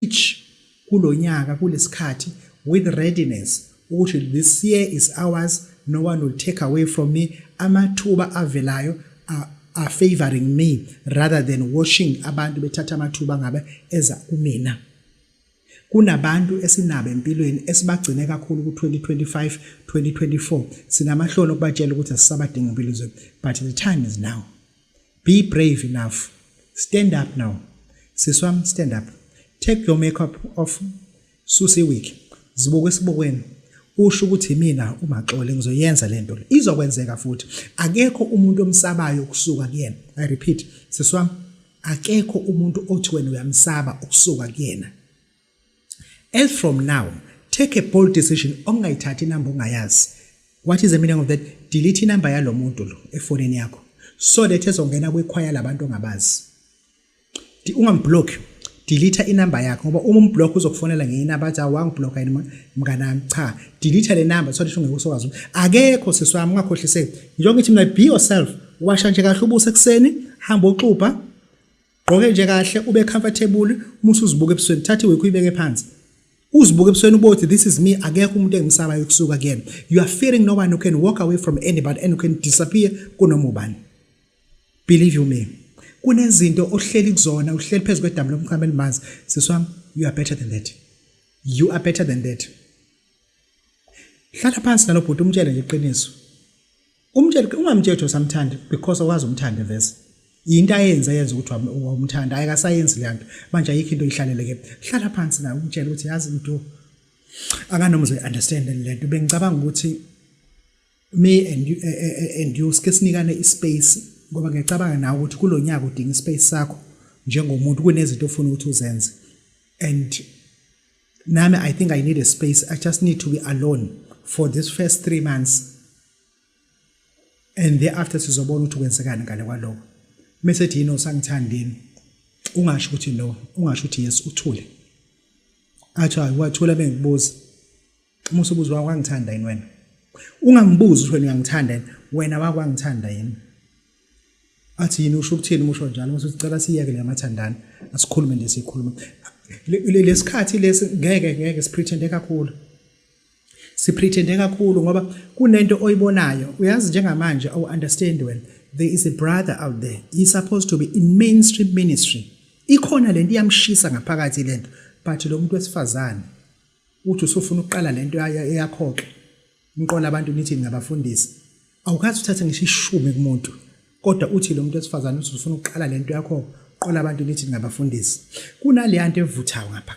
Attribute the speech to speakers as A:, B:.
A: each kulonyaka kulesikhathi with readiness ukuthi this year is ours, no one will take away from me. Amathuba avelayo are favoring me rather than watching abantu bethatha amathuba ngabe eza kumina. Kunabantu esinabo empilweni esibagcine kakhulu ku2025 2024 sinamahloni okubatshela ukuthi asisabadinga impilo zethu, but the time is now. Be brave enough. Stand up now. Siswam, stand up. Take your makeup off. Susi week. Zibuke esibukweni. Usho ukuthi mina uMaxole ngizoyenza lento le. Izokwenzeka futhi. Akekho umuntu omsabayo ukusuka kuyena. I repeat, siswam, akekho umuntu othi wena uyamsaba ukusuka kuyena. As from now, take a bold decision ongayithathi inamba ongayazi. What is the meaning of that? Delete inamba yalo muntu lo efonini yakho so that ezongena kwekhwaya labantu ongabazi. Ungamblock, delete inamba yakho ngoba uma umblock uzokufonela ngeinamba athi awangiblock yini mnganami, cha, delete le number so that ungeke usokwazi. Akekho siswami ungakhohlise. Njengoba ngithi mina be yourself, washa nje kahle ubuso ekseni, hamba uxuba, gqoke nje kahle, ube comfortable, musu uzibuke ebusweni, thatha iwekhu uyibeke phansi. Uzibuke ebusweni ubothi this is me, akekho umuntu engimsabayo ukusuka kuyena. You are fearing no one who can walk away from anybody and who can disappear kunoma ubani. Believe you me. Kunezinto ohleli kuzona, uhleli phezu kwedami lomqhame elimanzi. Siswami, you are better than that. You are better than that. Hlala phansi nalo bhuti umtshele nje iqiniso. Umtshele ungamtshela usamthanda because awazi umthanda vese. Into ayenza ukuthi umthanda ayikasayenzi le nto. Manje ayikho into ihlaleleke. Hlala phansi nawe umtshele ukuthi yazi into akanomze understand le nto. Bengicabanga ukuthi me and you sike sinikane ispace ngoba ngiyacabanga nawe ukuthi kulonyaka udinga ispace sakho njengomuntu kunezinto ofuna ukuthi uzenze. And nami I think I need a space. I just need to be alone for this first 3 months. And thereafter sizobona ukuthi kwenzekani ngale kwaloko. Mesethi yini osangithandini. Ungasho ukuthi no, ungasho ukuthi yes uthule. Athi wathula bengibuza. Uma usubuza wakwangithanda yini wena? Ungangibuzi ukuthi wena uyangithanda yini? Wena wakwangithanda yini? Athi yini usho ukuthini umusho njalo mase sicela siyeke le mathandana asikhulume nje sikhuluma lesikhathi lesi ngeke sipretende kakhulu sipretende kakhulu ngoba kunento oyibonayo uyazi njengamanje awu understand when there is a brother out there he's supposed to be in mainstream ministry ikhona lento iyamshisa ngaphakathi lento but lo muntu wesifazane uthi usufuna uqala lento yakhoke niqola abantu nithi ngabafundisi awukathi uthathe ngisho ishumi kumuntu kodwa uthi lo muntu wesifazane usufuna uqala lento yakho qola abantu nithi ngabafundisi kunale yanto evuthayo ngapha